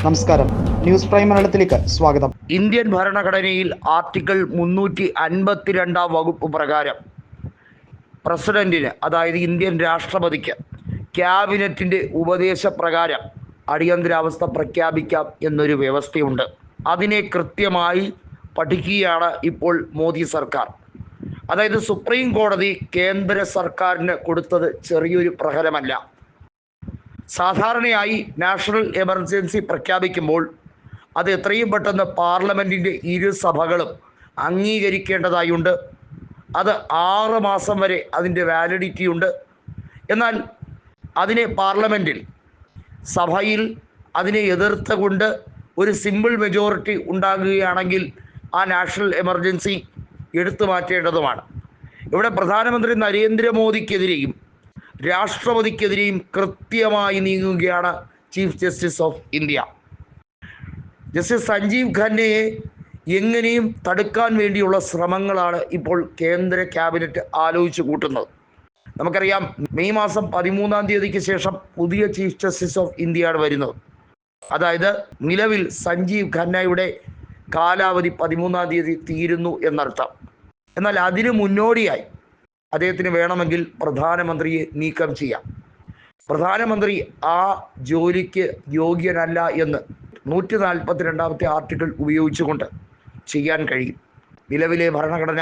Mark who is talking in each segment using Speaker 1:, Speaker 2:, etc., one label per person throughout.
Speaker 1: നമസ്കാരം, news prime മലയാളത്തിലേക്ക് സ്വാഗതം.
Speaker 2: ഇന്ത്യൻ ഭരണഘടനയിൽ ആർട്ടിക്കിൾ 352 വകുപ്പ് പ്രകാരം പ്രസിഡന്റിന്, അതായത് ഇന്ത്യൻ രാഷ്ട്രപതിക്ക് ക്യാബിനറ്റിൻ്റെ ഉപദേശപ്രകാരം അടിയന്തരാവസ്ഥ പ്രഖ്യാപിക്കാം എന്നൊരു വ്യവസ്ഥയുണ്ട്. അതിനെ കൃത്യമായി പഠിക്കുകയാണ് ഇപ്പോൾ മോദി സർക്കാർ. അതായത് സുപ്രീം കോടതി കേന്ദ്ര സർക്കാരിന് കൊടുത്തത് ചെറിയൊരു പ്രഹരമല്ല. സാധാരണയായി നാഷണൽ എമർജൻസി പ്രഖ്യാപിക്കുമ്പോൾ അത് എത്രയും പെട്ടെന്ന് പാർലമെൻറ്റിൻ്റെ ഇരുസഭകളും അംഗീകരിക്കേണ്ടതായുണ്ട്. അത് 6 മാസം വരെ അതിൻ്റെ വാലിഡിറ്റി ഉണ്ട്. എന്നാൽ അതിനെ പാർലമെൻറ്റിൽ, സഭയിൽ അതിനെ എതിർത്തുകൊണ്ട് ഒരു സിമ്പിൾ മെജോറിറ്റി ഉണ്ടാകുകയാണെങ്കിൽ ആ നാഷണൽ എമർജൻസി എടുത്തു മാറ്റേണ്ടതുമാണ്. ഇവിടെ പ്രധാനമന്ത്രി നരേന്ദ്രമോദിക്കെതിരെയും രാഷ്ട്രപതിക്കെതിരെയും കൃത്യമായി നീങ്ങുകയാണ് chief justice of India. Justice Sanjiv ഖന്നയെ എങ്ങനെയും തടുക്കാൻ വേണ്ടിയുള്ള ശ്രമങ്ങളാണ് ഇപ്പോൾ കേന്ദ്ര ക്യാബിനറ്റ് ആലോചിച്ച് കൂട്ടുന്നത്. നമുക്കറിയാം, മെയ് മാസം 13-ാം തീയതിക്ക് ശേഷം പുതിയ ചീഫ് ജസ്റ്റിസ് ഓഫ് ഇന്ത്യയാണ് വരുന്നത്. അതായത് നിലവിൽ സഞ്ജീവ് ഖന്നയുടെ കാലാവധി 13-ാം തീയതി തീരുന്നു എന്നർത്ഥം. എന്നാൽ അതിന് മുന്നോടിയായി അദ്ദേഹത്തിന് വേണമെങ്കിൽ പ്രധാനമന്ത്രിയെ നീക്കം ചെയ്യാം. പ്രധാനമന്ത്രി ആ ജോലിക്ക് യോഗ്യനല്ല എന്ന് 142-ാമത്തെ ആർട്ടിക്കിൾ ഉപയോഗിച്ചുകൊണ്ട് ചെയ്യാൻ കഴിയും. നിലവിലെ ഭരണഘടന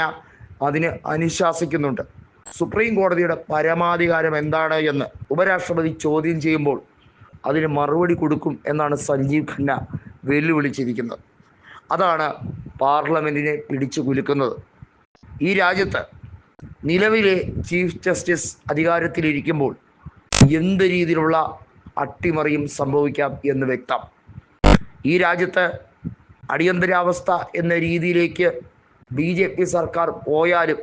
Speaker 2: അതിന് അനുശാസിക്കുന്നുണ്ട്. സുപ്രീം കോടതിയുടെ പരമാധികാരം എന്താണ് എന്ന് ഉപരാഷ്ട്രപതി ചോദ്യം ചെയ്യുമ്പോൾ അതിന് മറുപടി കൊടുക്കും എന്നാണ് സഞ്ജീവ് ഖന്ന വെല്ലുവിളിച്ചിരിക്കുന്നത്. അതാണ് പാർലമെൻറ്റിനെ പിടിച്ചു കുലുക്കുന്നത്. ഈ രാജ്യത്ത് നിലവിലെ ചീഫ് ജസ്റ്റിസ് അധികാരത്തിലിരിക്കുമ്പോൾ എന്ത് രീതിയിലുള്ള അട്ടിമറിയും സംഭവിക്കാം എന്ന് വ്യക്തം. ഈ രാജ്യത്ത് അടിയന്തരാവസ്ഥ എന്ന രീതിയിലേക്ക് BJP സർക്കാർ പോയാലും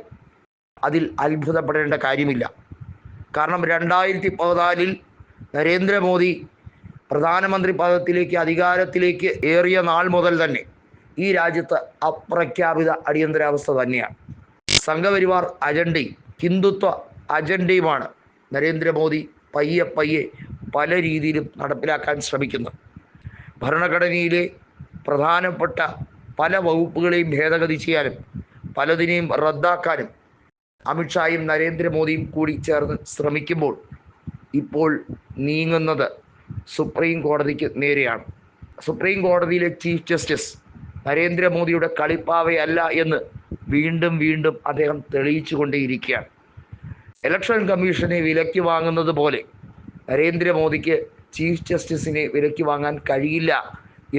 Speaker 2: അതിൽ അത്ഭുതപ്പെടേണ്ട കാര്യമില്ല. കാരണം 2014-ൽ നരേന്ദ്രമോദി പ്രധാനമന്ത്രി പദത്തിലേക്ക്, അധികാരത്തിലേക്ക് ഏറിയ നാൾ മുതൽ തന്നെ ഈ രാജ്യത്ത് അപ്രഖ്യാപിത അടിയന്തരാവസ്ഥ തന്നെയാണ്. സംഘപരിവാർ അജണ്ടയും ഹിന്ദുത്വ അജണ്ടയുമാണ് നരേന്ദ്രമോദി പയ്യെ പല രീതിയിലും നടപ്പിലാക്കാൻ ശ്രമിക്കുന്നത്. ഭരണഘടനയിലെ പ്രധാനപ്പെട്ട പല വകുപ്പുകളെയും ഭേദഗതി ചെയ്യാനും പലതിനെയും റദ്ദാക്കാനും അമിത്ഷായും നരേന്ദ്രമോദിയും കൂടി ചേർന്ന് ശ്രമിക്കുമ്പോൾ ഇപ്പോൾ നീങ്ങുന്നത് സുപ്രീം കോടതിക്ക് നേരെയാണ്. സുപ്രീം കോടതിയിലെ ചീഫ് ജസ്റ്റിസ് നരേന്ദ്രമോദിയുടെ കളിപ്പാവയല്ല എന്ന് വീണ്ടും അദ്ദേഹം തെളിയിച്ചു കൊണ്ടേയിരിക്കുകയാണ്. ഇലക്ഷൻ കമ്മീഷനെ വിലയ്ക്ക് വാങ്ങുന്നത് പോലെ നരേന്ദ്രമോദിക്ക് ചീഫ് ജസ്റ്റിസിനെ വിലയ്ക്ക് വാങ്ങാൻ കഴിയില്ല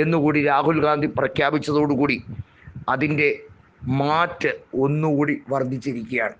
Speaker 2: എന്നുകൂടി രാഹുൽ ഗാന്ധി പ്രഖ്യാപിച്ചതോടുകൂടി അതിൻ്റെ മാറ്റ് ഒന്നുകൂടി വർദ്ധിച്ചിരിക്കുകയാണ്.